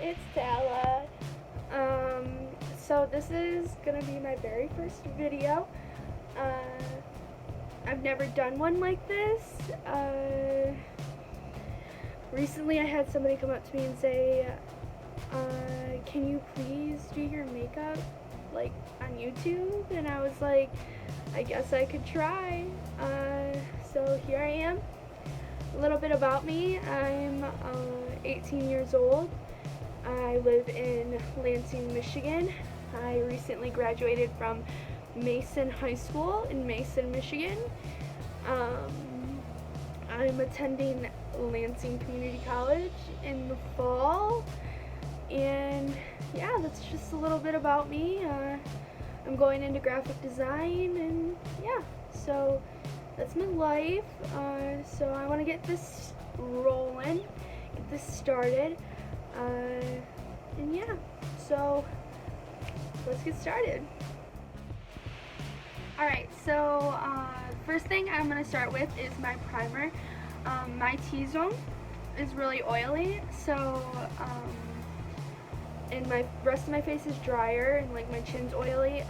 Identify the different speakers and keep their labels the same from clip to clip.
Speaker 1: it's Tala. So this is gonna be my very first video. I've never done one like this. Recently I had somebody come up to me and say, can you please do your makeup like on YouTube? And I was like, I guess I could try. So here I am. A little bit about me. I'm 18 years old. I live in Lansing, Michigan. I recently graduated from Mason High School in Mason, Michigan. I'm attending Lansing Community College in the fall. And yeah, that's just a little bit about me. I'm going into graphic design, and yeah, so that's my life. So I want to get this rolling, get this started, and yeah, so let's get started. Alright, so first thing I'm going to start with is my primer. My T-zone is really oily, so and my rest of my face is drier, and like my chin's oily.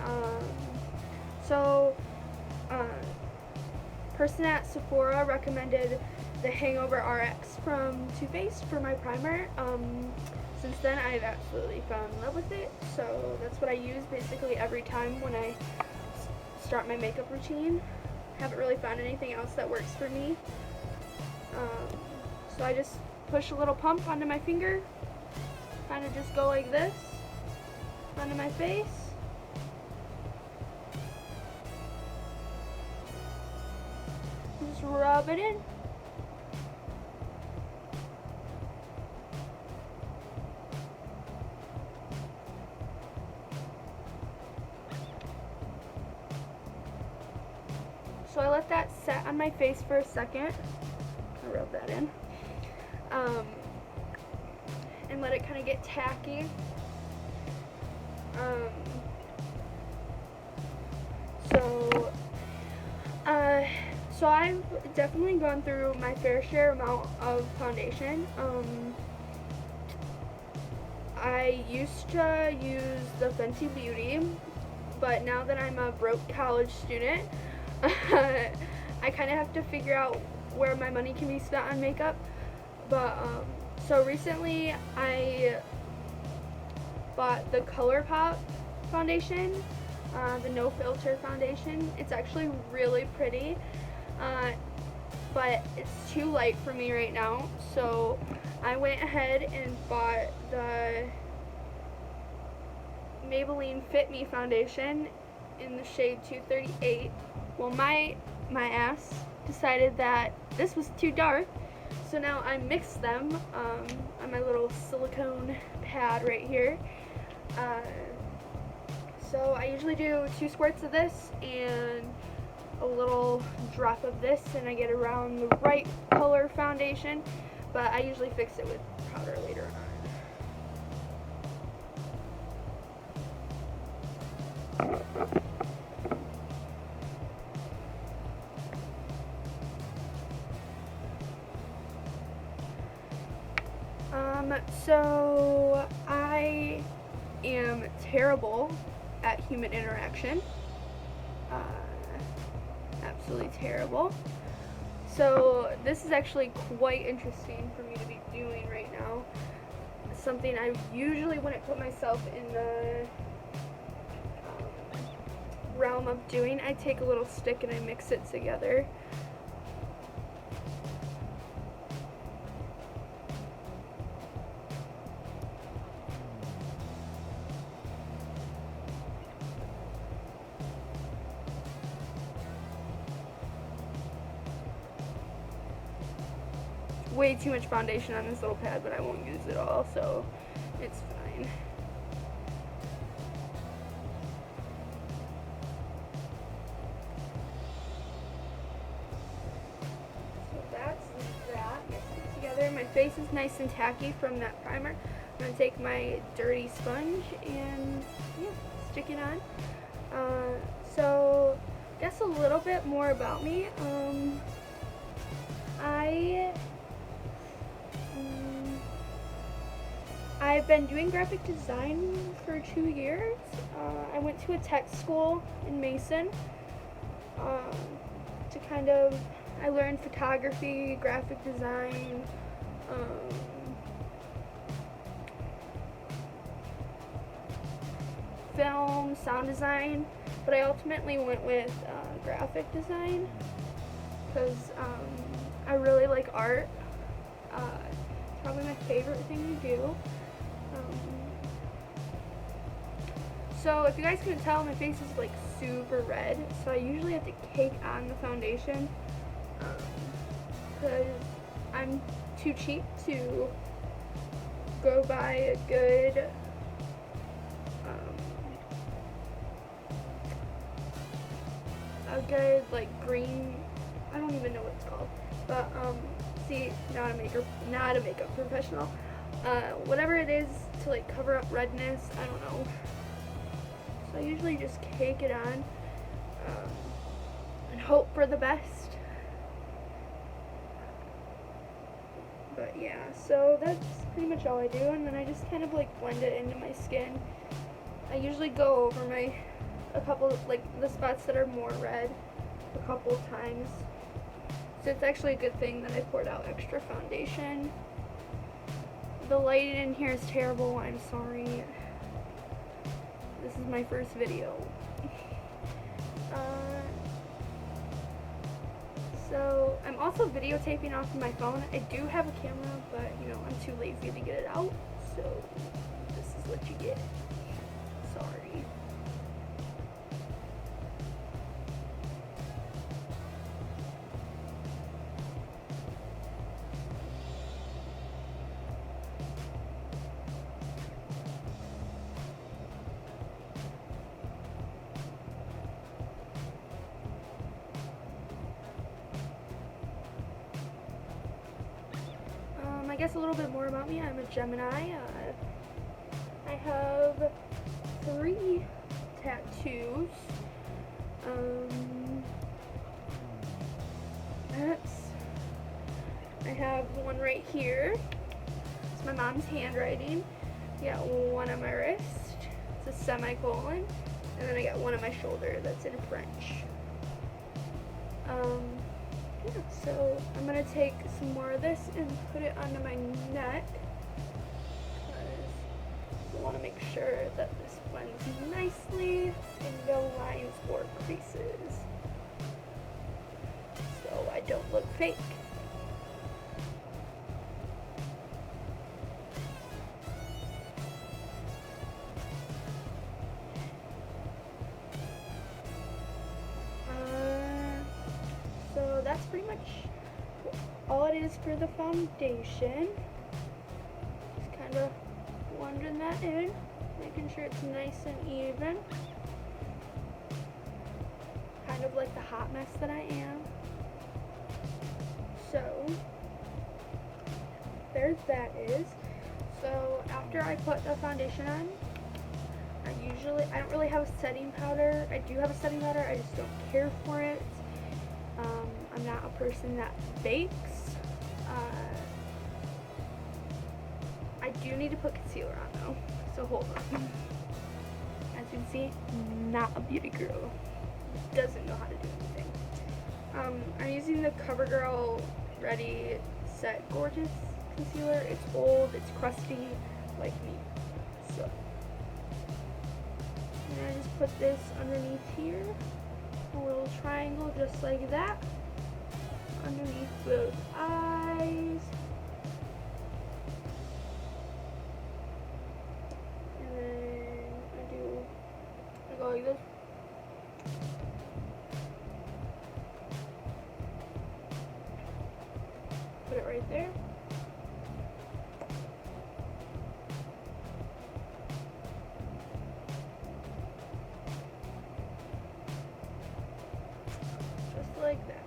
Speaker 1: Person at Sephora recommended the Hangover RX from Too Faced for my primer. Since then I've absolutely fallen in love with it, so that's what I use basically every time when I start my makeup routine. Haven't really found anything else that works for me. So I just push a little pump onto my finger, kind of just go like this onto my face. Just rub it in. So I let that set on my face for a second. I'll rub that in. And let it kind of get tacky. So I've definitely gone through my fair share amount of foundation. I used to use the Fenty Beauty, but now that I'm a broke college student, I kind of have to figure out where my money can be spent on makeup. But so recently I bought the ColourPop foundation, the no filter foundation. It's actually really pretty, but it's too light for me right now, so I went ahead and bought the Maybelline Fit Me foundation in the shade 238. Well, my ass decided that this was too dark, so now I mixed them on my little silicone pad right here. So I usually do 2 squirts of this and a little drop of this, and I get around the right color foundation, but I usually fix it with powder later on. So I am terrible at human interaction. Absolutely terrible. So this is actually quite interesting for me to be doing right now. Something I usually wouldn't put myself in the realm of doing. I take a little stick and I mix it together. Way too much foundation on this little pad, but I won't use it all, so it's fine. So that's that mixed together. My face is nice and tacky from that primer. I'm going to take my dirty sponge and yeah, stick it on. So I guess a little bit more about me. I I've been doing graphic design for 2 years. I went to a tech school in Mason to kind of, I learned photography, graphic design, film, sound design, but I ultimately went with graphic design because I really like art. It's probably my favorite thing to do. So if you guys couldn't tell, my face is like super red, so I usually have to cake on the foundation because I'm too cheap to go buy a good like green, I don't even know what it's called, but see, not a makeup professional, whatever it is to like cover up redness, I don't know. So I usually just cake it on and hope for the best. But yeah, so that's pretty much all I do, and then I just kind of like blend it into my skin. I usually go over a couple, like the spots that are more red a couple times. So it's actually a good thing that I poured out extra foundation. The lighting in here is terrible, I'm sorry. This is my first video. So I'm also videotaping off of my phone. I do have a camera, but you know, I'm too lazy to get it out. So this is what you get. Sorry. I guess a little bit more about me. I'm a Gemini. I have 3 tattoos. I have one right here. It's my mom's handwriting. I got one on my wrist. It's a semicolon. And then I got one on my shoulder that's in French. Yeah, so I'm going to take some more of this and put it onto my neck because I want to make sure that this blends nicely and no lines or creases so I don't look fake. That's pretty much all it is for the foundation. Just kind of blending that in, making sure it's nice and even. Kind of like the hot mess that I am. So, there's that is. So, after I put the foundation on, I don't really have a setting powder. I do have a setting powder, I just don't care for it. I'm not a person that bakes. I do need to put concealer on though, so hold on. As you can see, not a beauty girl. Doesn't know how to do anything. I'm using the CoverGirl Ready Set Gorgeous concealer. It's old, it's crusty, like me. So, and I just put this underneath here. A little triangle just like that underneath both eyes, and then I go like this. Put it right there. Like that.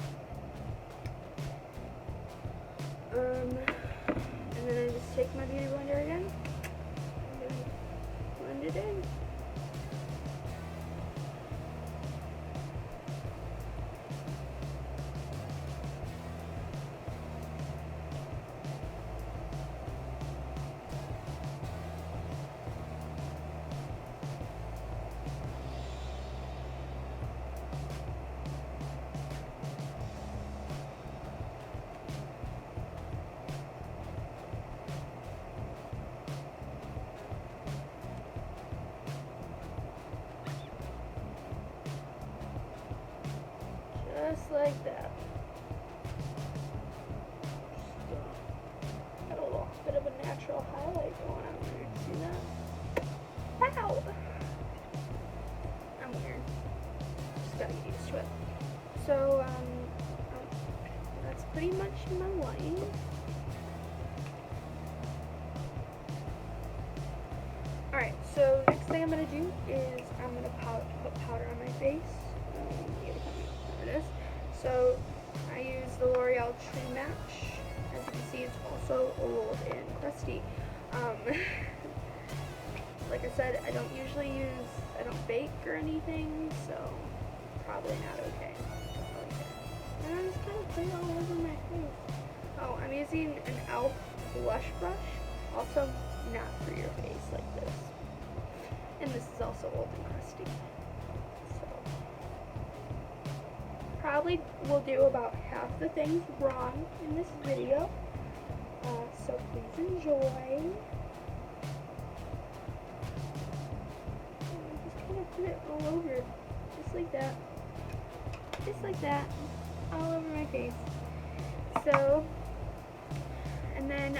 Speaker 1: And then I just take my beauty blender again and blend it in. So, that's pretty much my line. Alright, so next thing I'm going to do is I'm going to put powder on my face. There it is. So, I use the L'Oreal True Match. As you can see, it's also old and crusty. Like I said, I don't bake or anything, so probably not okay. And I just kind of put it all over my face. Oh, I'm using an e.l.f. blush brush. Also, not for your face like this. And this is also old and crusty. So, probably will do about half the things wrong in this video. So please enjoy. Put it all over, just like that, all over my face. So, and then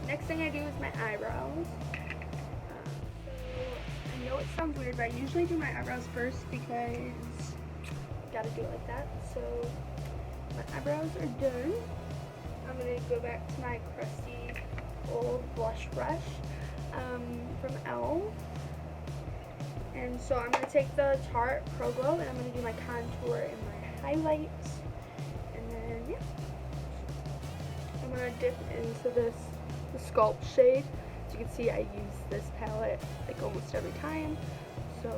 Speaker 1: next thing I do is my eyebrows. So I know it sounds weird, but I usually do my eyebrows first because I gotta do it like that. So my eyebrows are done. I'm gonna go back to my crusty old blush brush from e.l.f. And so I'm going to take the Tarte Pro Glow and I'm going to do my contour and my highlights. And then, yeah. I'm going to dip into the Sculpt shade. As you can see, I use this palette like almost every time. So,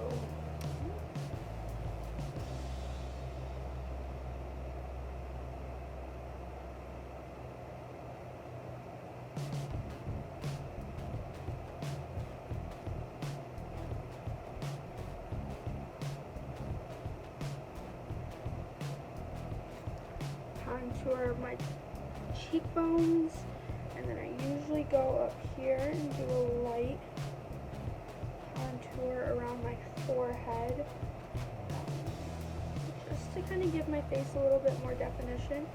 Speaker 1: contour my cheekbones, and then I usually go up here and do a light contour around my forehead, just to kind of give my face a little bit more definition,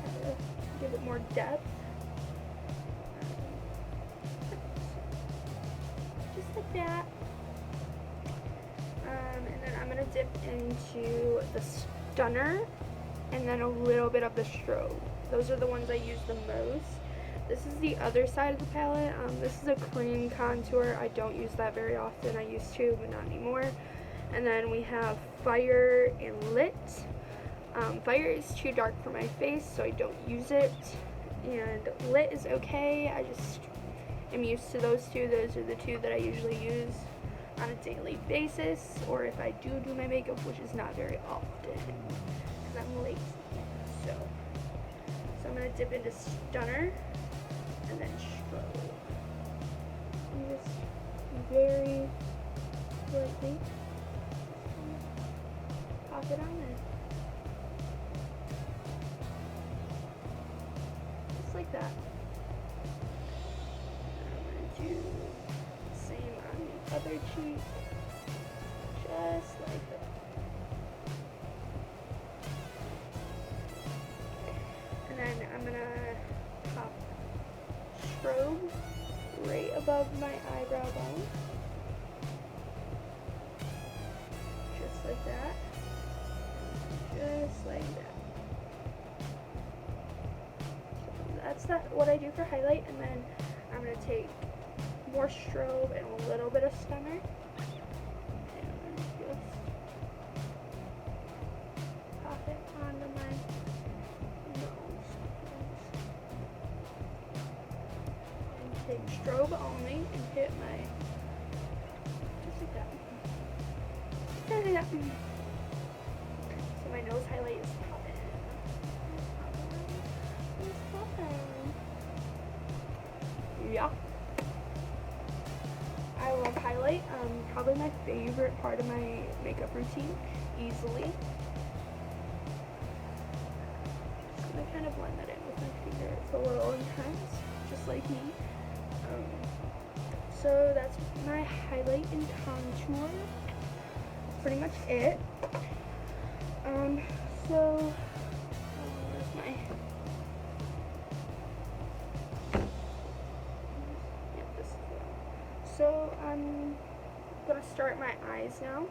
Speaker 1: kind of give it more depth, just like that. And then I'm going to dip into the Stunner and then a little bit of the Strobe. Those are the ones I use the most. This is the other side of the palette. This is a cream contour. I don't use that very often. I used to, but not anymore. And then we have Fire and Lit. Fire is too dark for my face, so I don't use it. And Lit is okay. I just am used to those two. Those are the two that I usually use on a daily basis, or if I do my makeup, which is not very often, because I'm lazy. So I'm going to dip into Stunner, and then Strobe. And just very lightly pop it on there. Just like that. I'm going to do the same on the other cheek. Just like that. And then I'm going to pop Strobe right above my eyebrow bone. Just like that. Just like that. So that's what I do for highlight, and then I'm going to take more Strobe and a little bit of Stunner. And just pop it onto my nose. And take Strobe only and hit my, just like that. Just like that. So my nose highlight is popping. It's popping. Yeah. I love highlight. Probably my favorite part of my makeup routine, easily. Just gonna kind of blend that in with my finger. It's a little intense, just like me. So that's my highlight and contour. Pretty much it. So where's my? Yeah, this is it. So I'm gonna start my eyes now.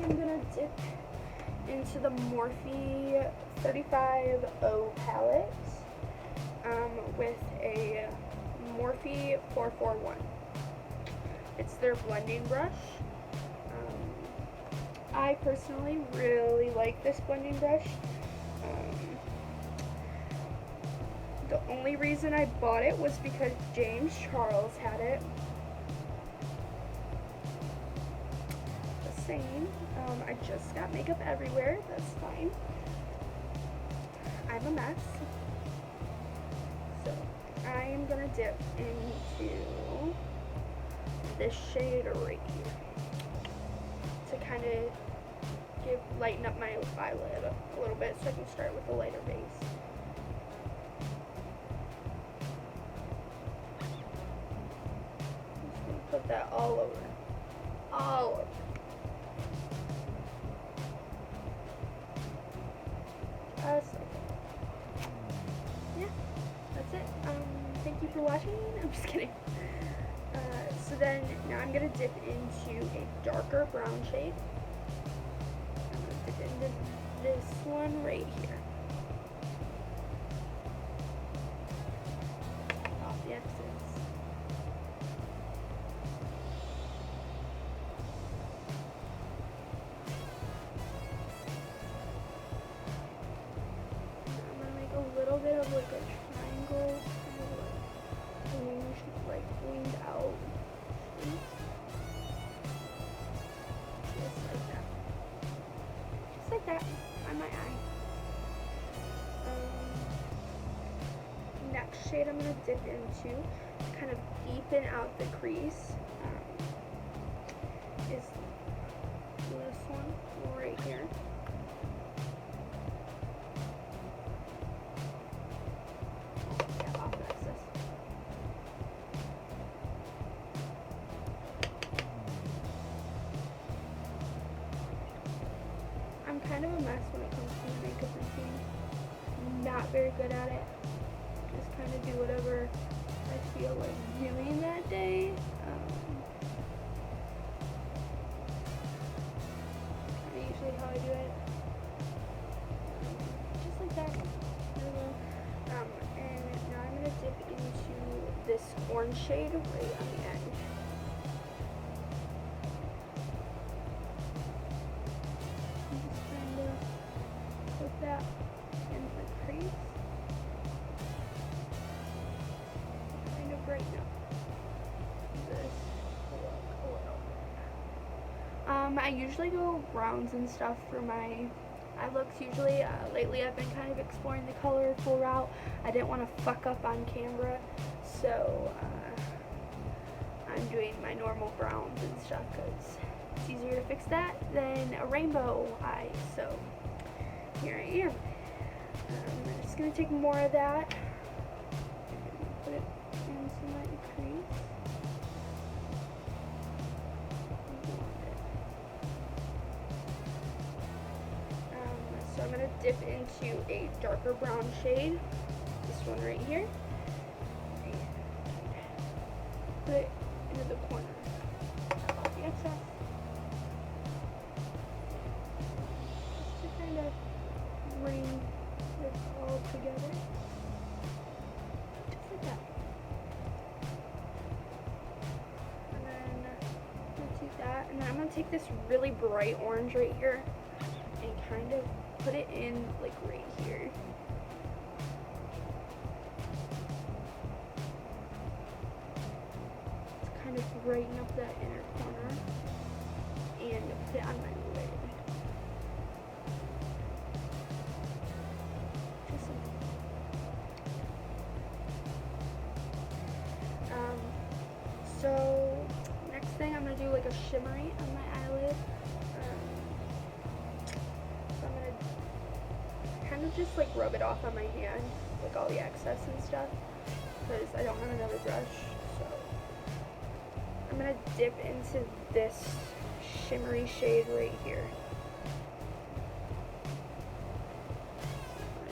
Speaker 1: am gonna dip into the Morphe 35O palette with a Morphe 441. It's their blending brush. I personally really like this blending brush. The only reason I bought it was because James Charles had it. The same. I just got makeup everywhere. That's fine. I'm a mess. So I am gonna dip into this shade right here to kind of lighten up my eyelid a little bit, so I can start with a lighter base. I'm just gonna put that all over. All over. Yeah, that's it. Thank you for watching. I'm just kidding. So then, now I'm going to dip into a darker brown shade. I'm going to dip into this one right here. Off the excess. A little bit of like a triangle, kind of like leaned out. Just like that on my eye. Next shade I'm gonna dip into to kind of deepen out the crease is this one right here. I'm kind of a mess when it comes to my makeup routine. I'm not very good at it. Just kind of do whatever I feel like doing that day. Kind of usually how I do it. Just like that. And now I'm going to dip into this orange shade right on the end. That in the crease, kind of brighten up this look a little bit. I usually go browns and stuff for my eye looks usually. Lately I've been kind of exploring the colorful route. I didn't want to fuck up on camera, so I'm doing my normal browns and stuff because it's easier to fix that than a rainbow eye. So here I am. I'm just going to take more of that and put it into my crease. So I'm going to dip into a darker brown shade, this one right here, and put it into the corner. The excess. Just to kind of bring this all together, just like that. And then I'm going to do that, and then I'm going to take this really bright orange right here and kind of put it in like right here. To kind of brighten up that inner corner and put it on my lid. So next thing I'm going to do like a shimmery on my eyelid. So I'm going to kind of just like rub it off on my hand, like all the excess and stuff, because I don't have another brush. So I'm going to dip into this shimmery shade right here.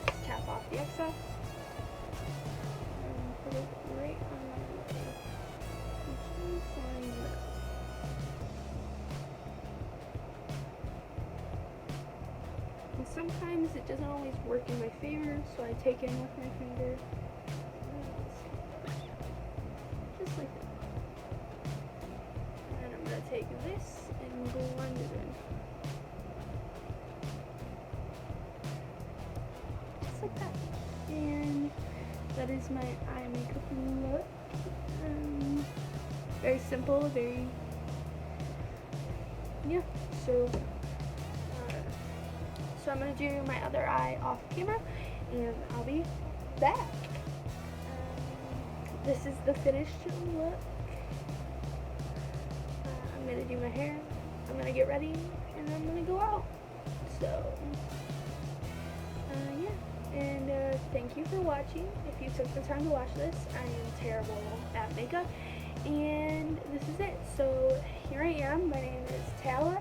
Speaker 1: Just tap off the excess and put it right on my lid. work in my favor, so I take in with my finger. Just like that. And I'm going to take this and blend it in. Just like that. And that is my eye makeup look. Very simple, very, yeah, so I'm going to do my other eye off camera, and I'll be back. This is the finished look. I'm going to do my hair, I'm going to get ready, and I'm going to go out. So, yeah, and thank you for watching. If you took the time to watch this, I am terrible at makeup. And this is it. So here I am. My name is Tala,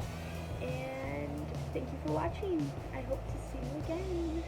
Speaker 1: and thank you for watching. I hope to see you again.